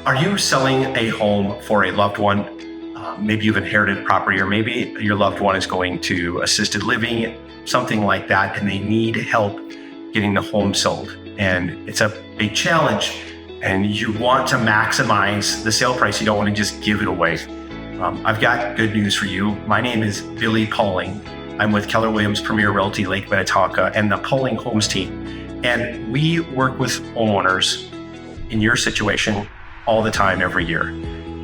Are you selling a home for a loved one? Maybe you've inherited property, or maybe your loved one is going to assisted living, something like that, and they need help getting the home sold. And it's a big challenge, and you want to maximize the sale price. You don't want to just give it away. I've got good news for you. My name is Billy Pauling. I'm with Keller Williams Premier Realty Lake Minnetonka and the Pauling Homes team. And we work with homeowners in your situation all the time, every year.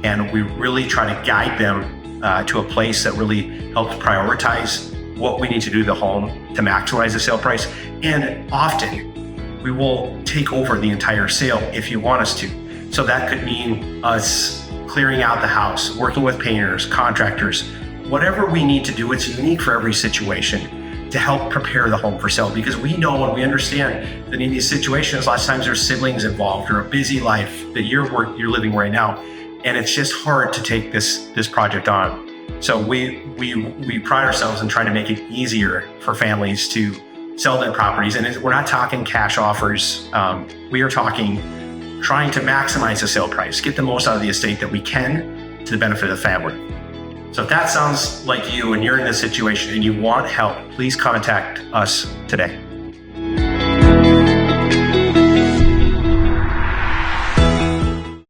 And we really try to guide them to a place that really helps prioritize what we need to do to the home to maximize the sale price. And often we will take over the entire sale if you want us to. So that could mean us clearing out the house, working with painters, contractors, whatever we need to do. It's unique for every situation to help prepare the home for sale, because we know and we understand that in these situations, lots of times there's siblings involved or a busy life that you're living right now, and it's just hard to take this project on. So we pride ourselves in trying to make it easier for families to sell their properties, and we're not talking cash offers. We are talking trying to maximize the sale price, get the most out of the estate that we can to the benefit of the family. So if that sounds like you and you're in this situation and you want help, please contact us today.